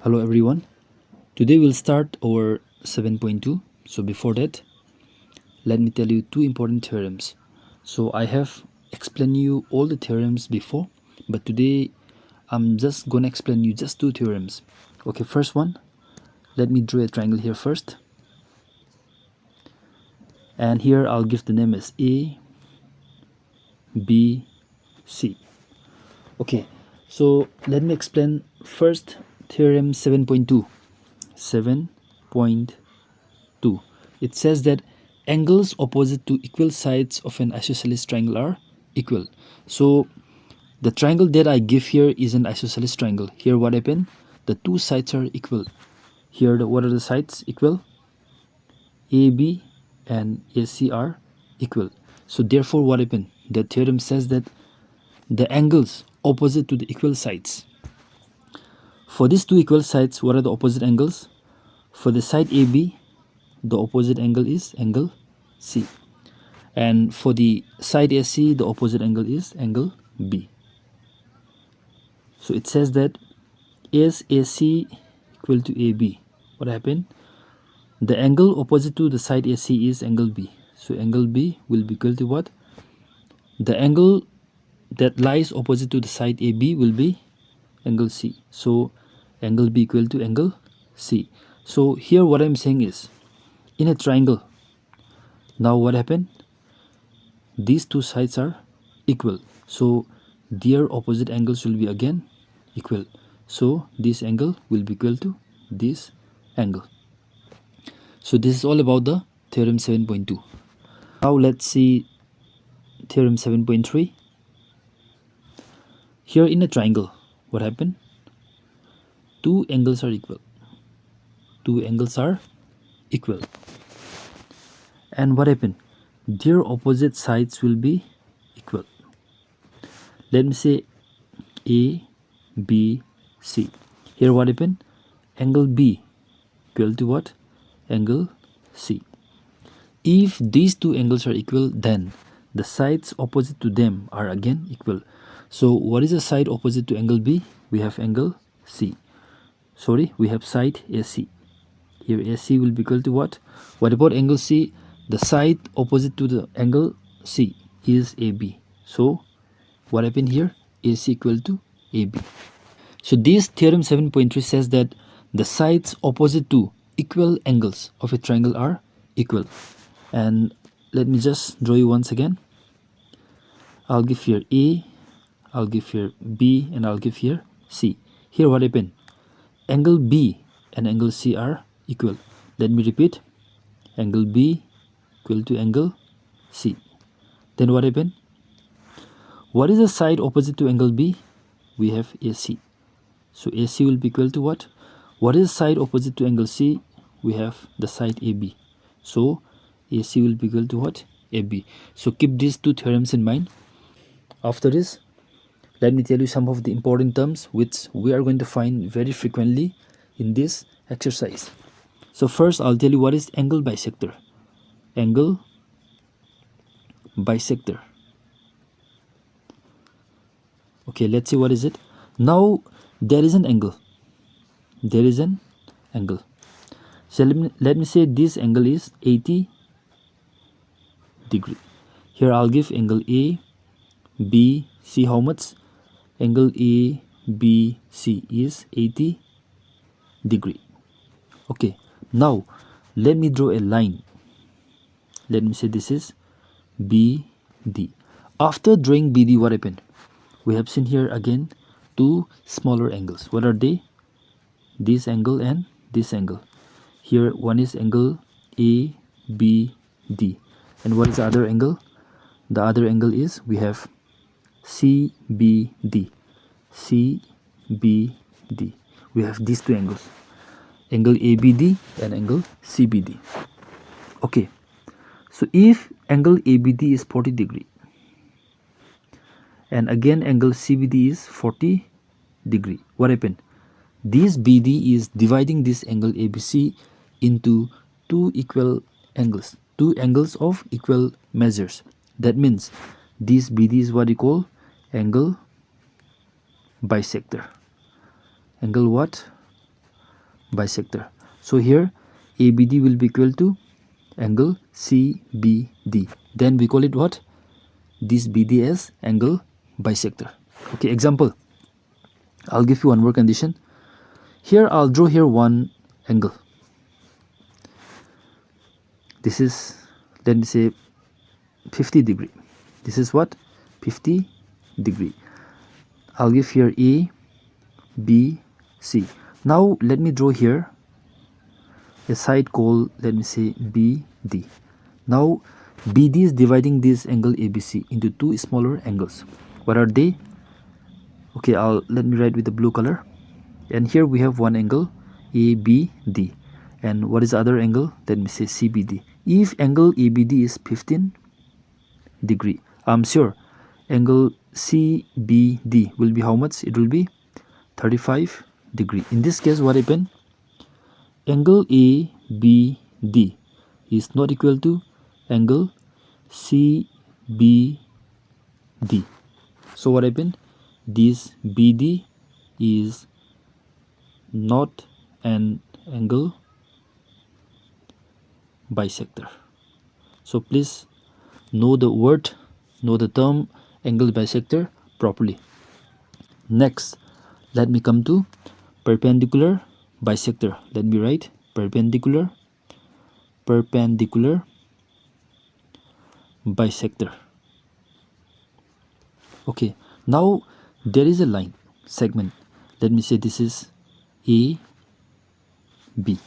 Hello everyone. Today we'll start our 7.2. So before that, let me tell you two important theorems. So I have explained you all the theorems before, but today I'm just gonna explain you just two theorems. Okay, first one, let me draw a triangle here first. And here I'll give the name as A, B, C. Okay, so let me explain first theorem 7.2. 7.2. It says that angles opposite to equal sides of an isosceles triangle are equal. So the triangle that I give here is an isosceles triangle. Here what happened? The two sides are equal. Here what are the sides equal? AB and AC are equal. So therefore what happened? The theorem says that the angles opposite to the equal sides. For these two equal sides, what are the opposite angles? For the side AB, the opposite angle is angle C. And for the side AC, the opposite angle is angle B. So it says that is AC equal to AB. What happened? The angle opposite to the side AC is angle B. So angle B will be equal to what? The angle that lies opposite to the side AB will be angle C. So angle B equal to angle C. So here what I'm saying is, in a triangle, now what happened? These two sides are equal. So their opposite angles will be again equal. So this angle will be equal to this angle. So this is all about the theorem 7.2. Now let's see theorem 7.3. Here in a triangle, what happened? Two angles are equal. Two angles are equal. And what happened? Their opposite sides will be equal. Let me say A, B, C. Here what happened? Angle B equal to what? Angle C. If these two angles are equal, then the sides opposite to them are again equal. So what is the side opposite to angle B? We have angle C. Sorry, we have side AC. Here AC will be equal to what? What about angle C? The side opposite to the angle C is AB. So what happened here? AC equal to AB. So this theorem 7.3 says that the sides opposite to equal angles of a triangle are equal. And let me just draw you once again. I'll give here A, I'll give here B, and I'll give here C. Here what happened? Angle B and angle C are equal. Let me repeat. Angle B equal to angle C. Then what happened? What is the side opposite to angle B? We have AC. So AC will be equal to what? What is the side opposite to angle C? We have the side AB. So AC will be equal to what? AB. So keep these two theorems in mind. After this, let me tell you some of the important terms which we are going to find very frequently in this exercise. So first I'll tell you what is angle bisector. Angle bisector. Okay, let's see what is it. Now there is an angle. There is an angle. So let me say this angle is 80 degree. Here I'll give angle A, B, C. How much? Angle A, B, C is 80 degree. Okay, now let me draw a line. Let me say this is BD. After drawing BD, what happened? We have seen here again two smaller angles. What are they? This angle and this angle. Here one is angle ABD. And what is the other angle? The other angle is we have CBD. CBD. We have these two angles. Angle ABD and angle CBD. Okay. So if angle ABD is 40 degree and again angle CBD is 40 degree, what happened? This BD is dividing this angle ABC into two equal angles, two angles of equal measures. That means this BD is what you call angle bisector. Angle what? bisector. So here ABD will be equal to angle CBD. Then we call it what? This BD as angle bisector. Okay, example. I'll give you one more condition. Here I'll draw here one angle. This is, let me say, 50 degree. This is what? 50 degree. I'll give here A, B, C. Now let me draw here a side called, let me say, BD. Now BD is dividing this angle ABC into two smaller angles. What are they? Okay, let me write with the blue color. And here we have one angle ABD. And what is the other angle? Let me say CBD. If angle ABD is 15 degree, I'm sure angle CBD will be how much? It will be 35 degree. In this case, what happened? Angle ABD is not equal to angle CBD. So what happened? This BD is not an angle bisector. So please know the term angle bisector properly. Next, let me come to perpendicular bisector. Let me write perpendicular bisector. Okay, now there is a line segment. Let me say this is A, B.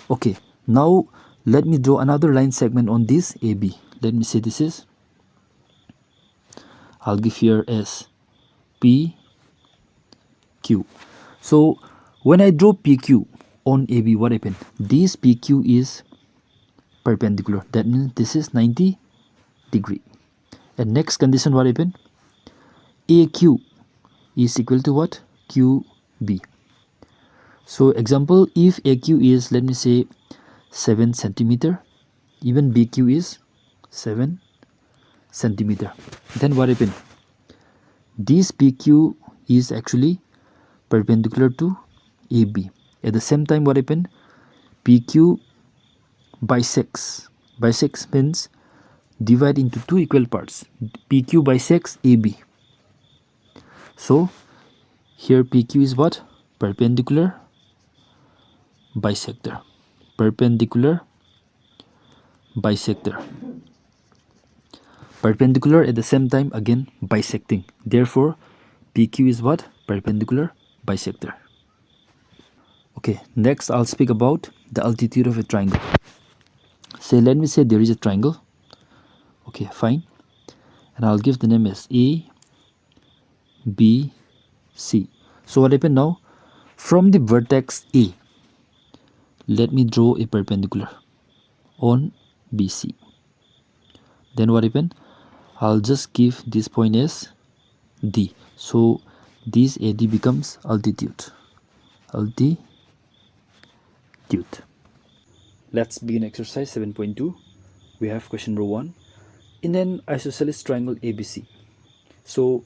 Okay, now let me draw another line segment on this AB. Let me say this is, I'll give here as PQ. So when I draw PQ on AB, what happened? This PQ is perpendicular. That means this is 90 degree. And next condition, what happened? AQ is equal to what? QB. So example, if AQ is, let me say, 7 centimeter, even BQ is 7 centimeter, then what happened? This PQ is actually perpendicular to AB. At the same time, what happened? PQ bisects. Bisects means divide into two equal parts. PQ bisects AB. So here PQ is what? Perpendicular bisector. Perpendicular bisector. Perpendicular at the same time again bisecting. Therefore PQ is what? Perpendicular bisector. Okay, next I'll speak about the altitude of a triangle. Say, let me say there is a triangle. Okay, fine. And I'll give the name as A, B, C. So what happened now? From the vertex A, let me draw a perpendicular on BC. Then what happened? I'll just give this point as D. So this AD becomes altitude. Altitude. Let's begin exercise 7.2. We have question number 1. In an isosceles triangle ABC. So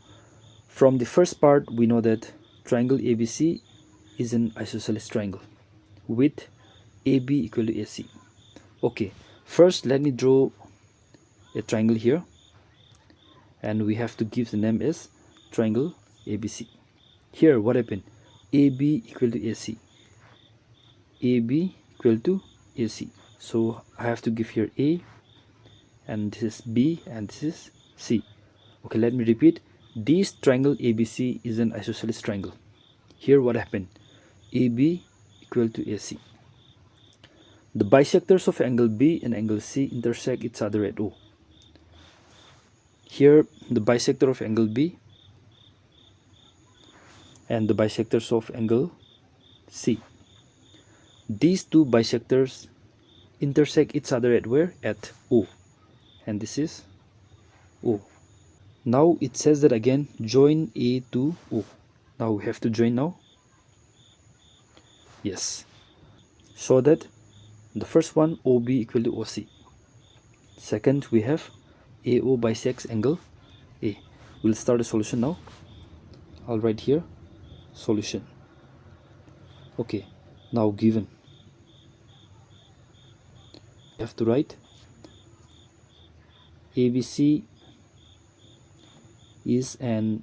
from the first part, we know that triangle ABC is an isosceles triangle with AB equal to AC. Okay, first let me draw a triangle here, and we have to give the name as triangle ABC. Here what happened? AB equal to AC. AB equal to AC. So I have to give here A, and this is B, and this is C. Okay, let me repeat. This triangle ABC is an isosceles triangle. Here what happened? AB equal to AC. The bisectors of angle B and angle C intersect each other at O. Here the bisector of angle B and the bisectors of angle C. These two bisectors intersect each other at where? At O. And this is O. Now it says that again, join A to O. Now we have to join now. Yes. So that the first one, OB equal to OC. Second, we have AO bisects angle A. We'll start a solution now. I'll write here solution. Okay. Now given, you have to write ABC is an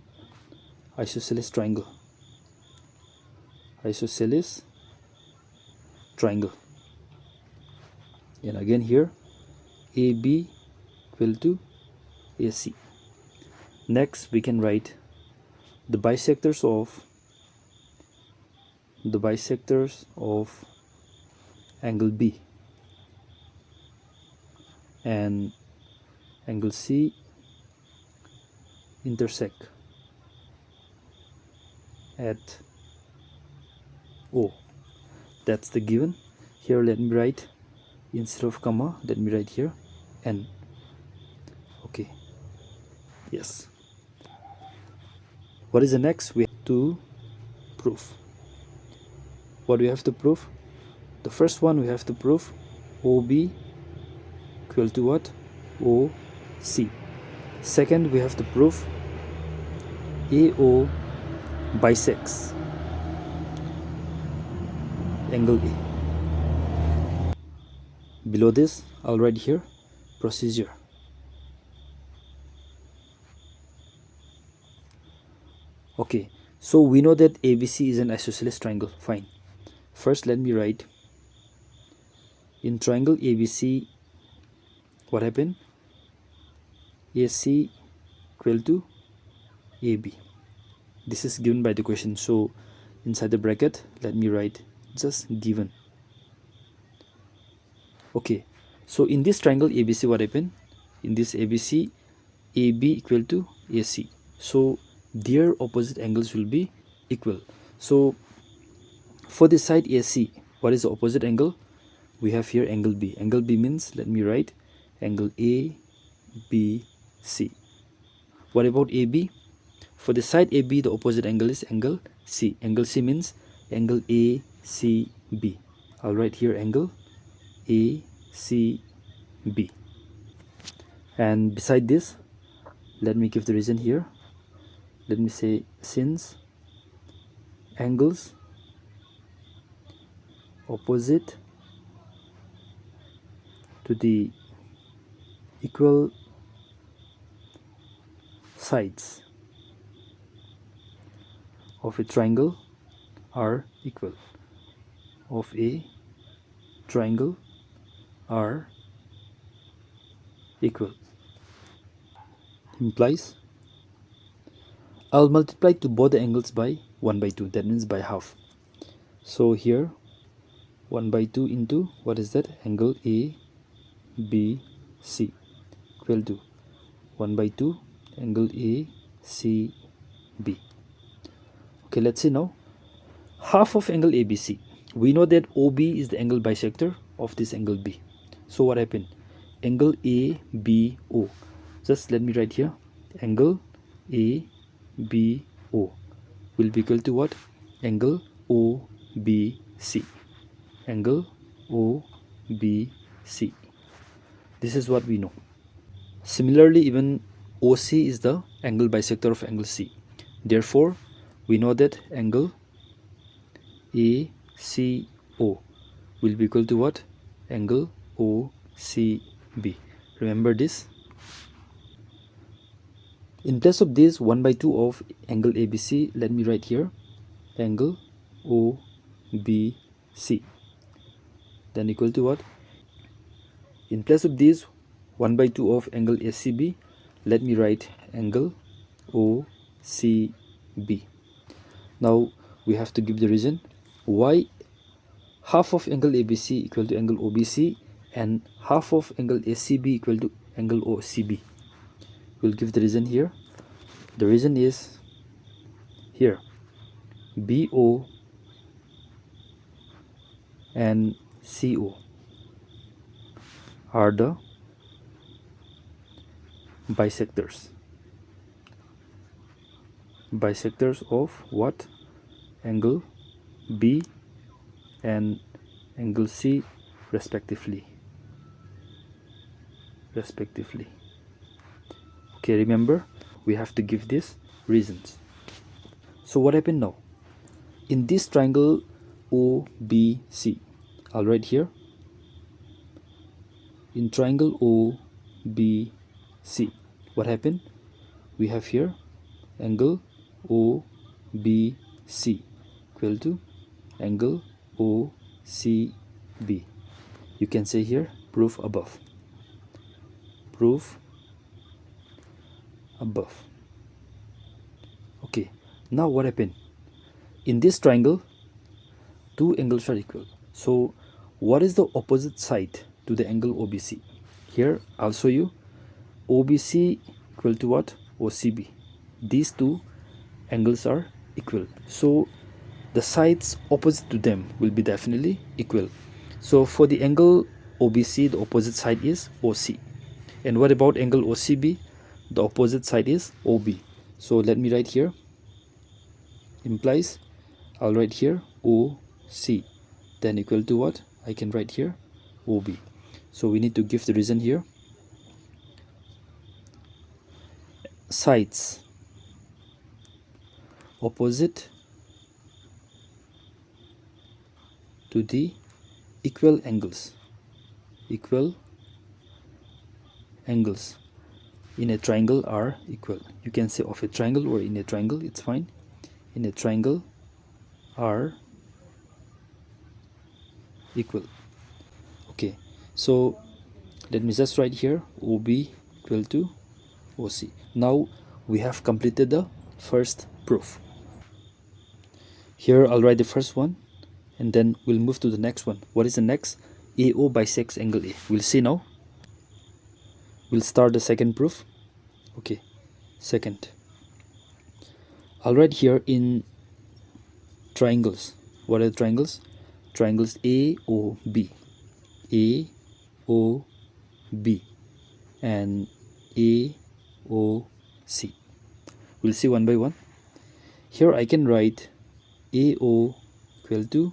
isosceles triangle. Isosceles triangle. And again here AB equal to AC. Next we can write the bisectors of angle B and angle C intersect at O. That's the given. Here let me write, instead of comma, let me write here N. Okay, yes. What is the next? We have to prove. What do we have to prove? The first one we have to prove OB equal to what? OC. Second, we have to prove AO bisects angle A. Below this, I'll write here procedure. Okay, so we know that ABC is an isosceles triangle. Fine. First, let me write in triangle ABC. What happened? AC equal to AB. This is given by the question. So inside the bracket, let me write just given. Okay, so in this triangle ABC, what happened? In this ABC, AB equal to AC. So their opposite angles will be equal. So for this side AC, what is the opposite angle? We have here angle B. Angle B means, let me write angle ABC. What about AB? For the side AB, the opposite angle is angle C. Angle C means angle ACB. I'll write here angle ACB. And beside this, let me give the reason here. Let me say, since angles opposite to the equal sides of a triangle are equal. Of a triangle are equal. Implies I'll multiply to both the angles by 1 by 2. That means by half. So here 1 by 2 into, what is that? Angle A B C equal to 1 by 2 angle A C B. Okay, let's see now. Half of angle ABC. We know that OB is the angle bisector of this angle B. So what happened? Angle ABO. Just let me write here. Angle ABO will be equal to what? Angle OBC. Angle OBC. This is what we know. Similarly, even OC is the angle bisector of angle C. Therefore, we know that angle ACO will be equal to what? Angle OCB. Remember this. In place of this 1 by 2 of angle ABC, let me write here angle OBC. Then equal to what? In place of this 1 by 2 of angle ACB, let me write angle OCB. Now we have to give the reason why half of angle ABC equal to angle OBC and half of angle ACB equal to angle OCB. We'll give the reason here. The reason is here BO and CO are the bisectors of what? Angle B and angle C respectively. Okay, remember we have to give these reasons. So what happened now? In this triangle, OBC. I'll write here. In triangle OBC, what happened? We have here angle OBC equal to angle OCB. You can say here proof above. Proof above. Okay, now what happened? In this triangle, two angles are equal. So what is the opposite side to the angle OBC? Here I'll show you. OBC equal to what? OCB. These two angles are equal. So the sides opposite to them will be definitely equal. So for the angle OBC, the opposite side is OC. And what about angle OCB? The opposite side is OB. So let me write here. Implies I'll write here OC. Then equal to what? I can write here OB. So we need to give the reason here. Sides opposite to the equal angles. Equal angles in a triangle are equal. You can say of a triangle or in a triangle, it's fine. In a triangle are equal. Okay, so let me just write here OB equal to OC. Now we have completed the first proof. Here I'll write the first one and then we'll move to the next one. What is the next? AO bisects angle A. We'll see now. We'll start the second proof. Okay, second. I'll write here in triangles. What are the triangles? Triangles AOB, AOB, and AOC. We'll see one by one. Here I can write AO equal to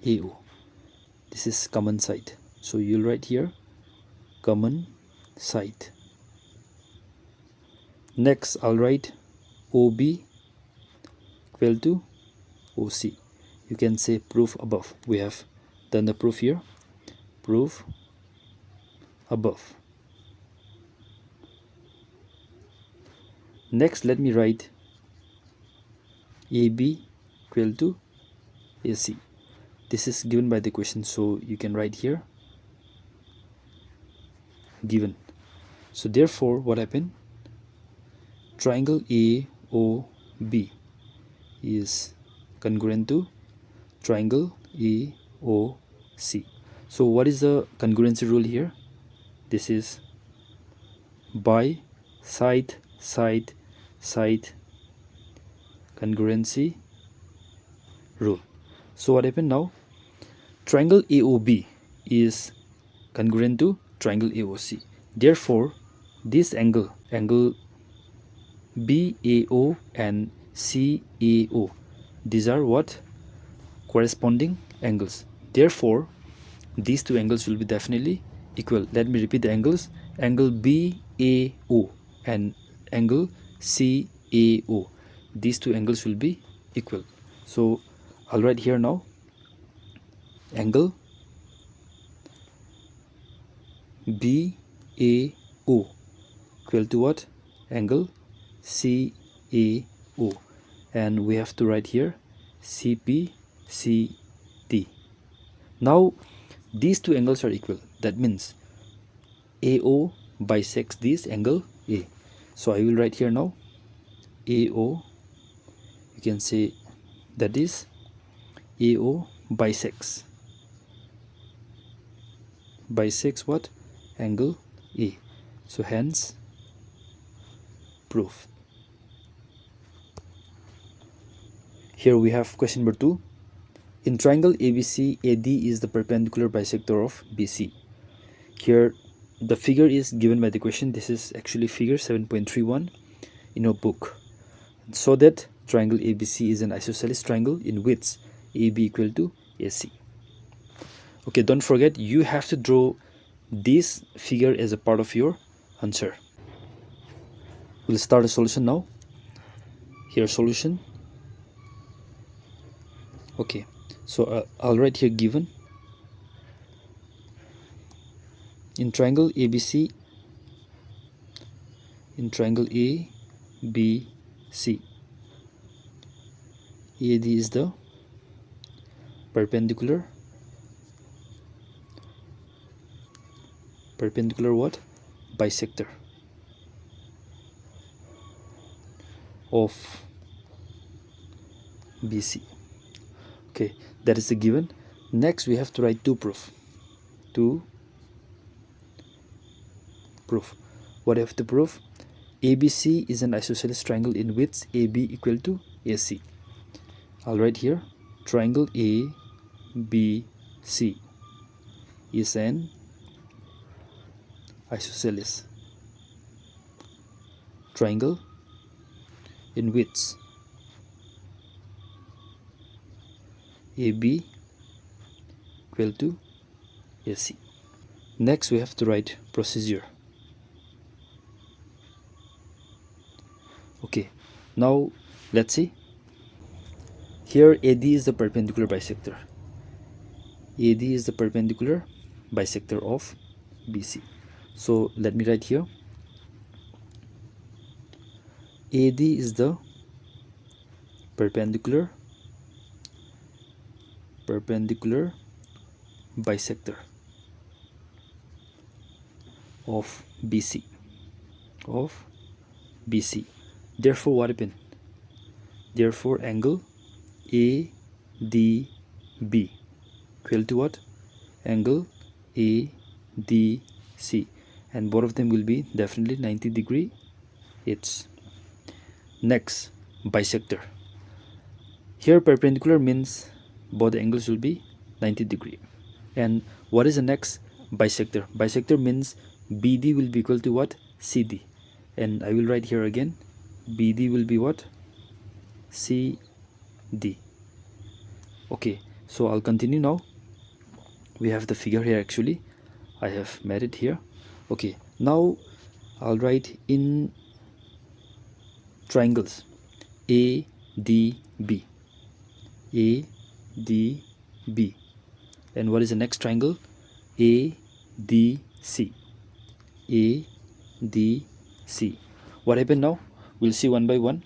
AO. This is common side. So you'll write here common side. Next I'll write OB equal to OC. You can say proof above. We have done the proof here. Proof above. Next let me write AB equal to AC. This is given by the question, so you can write here given. So therefore what happened? Triangle AOB is congruent to triangle AOC. So what is the congruency rule here? This is by side congruency rule. So what happened now? Triangle AOB is congruent to triangle AOC. Therefore this angle BAO and CAO, these are what? Corresponding angles. Therefore these two angles will be definitely equal. Let me repeat the angles. Angle BAO and angle CAO, these two angles will be equal. So I'll write here now angle BAO equal to what? Angle CAO, and we have to write here CPCD. Now these two angles are equal. That means AO bisects this angle A. So I will write here now AO. You can say that is AO bisects what? Angle A. So hence proof. Here we have question number 2. In triangle ABC, AD is the perpendicular bisector of BC. Here the figure is given by the question. This is actually figure 7.31 in your book. So that triangle ABC is an isosceles triangle in which AB equal to AC. Okay, don't forget you have to draw this figure as a part of your answer. We'll start a solution now. Here solution. Okay, So I'll write here given. In triangle ABC, in triangle ABC, AD is the perpendicular what? Bisector of BC. Okay, that is the given. Next we have to write two proof. What I have to prove? ABC is an isosceles triangle in which AB equal to AC. I'll write here triangle ABC is an isosceles triangle in which AB equal to AC. Next we have to write procedure. Okay, now let's see. Here AD is the perpendicular bisector. AD is the perpendicular bisector of BC. So let me write here. AD is the perpendicular bisector of BC. Therefore what happened? Therefore angle ADB equal to what? Angle ADC, and both of them will be definitely 90 degree each. Next, bisector. Here perpendicular means both angles will be 90 degree. And what is the next? Bisector. Bisector means BD will be equal to what? CD. And I will write here again, BD will be what? CD. Okay, so I'll continue now. We have the figure here actually. I have made it here. Okay, now I'll write in triangles ADB. ADB. And what is the next triangle? ADC. ADC. What happened now? We'll see one by one.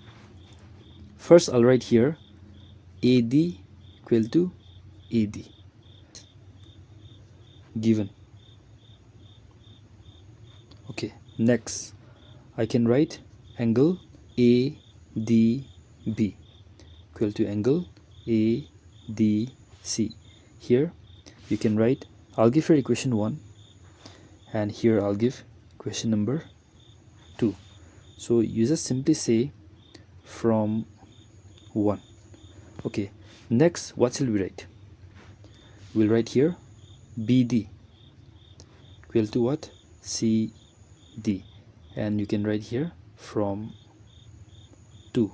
First I'll write here AD equal to AD. Given. Okay, next I can write angle ADB equal to angle ADC. Here you can write, I'll give here equation 1 and here I'll give question number 2. So you just simply say from 1. Okay, next what shall we write? We'll write here BD equal to what? CD, and you can write here from 2.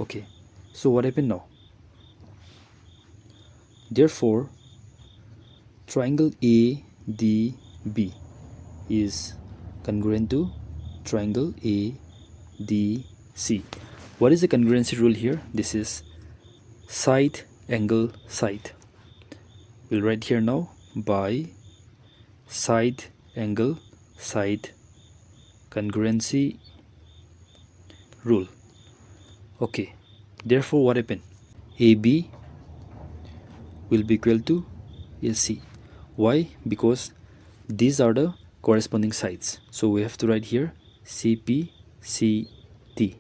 Okay, so what happened now? Therefore triangle ADB is congruent to triangle ADC. What is the congruency rule here? This is side angle side. We'll write here now by side angle side congruency rule. Okay, therefore what happened? AB will be equal to AC. Why? Because these are the corresponding sides. So we have to write here CP, CD.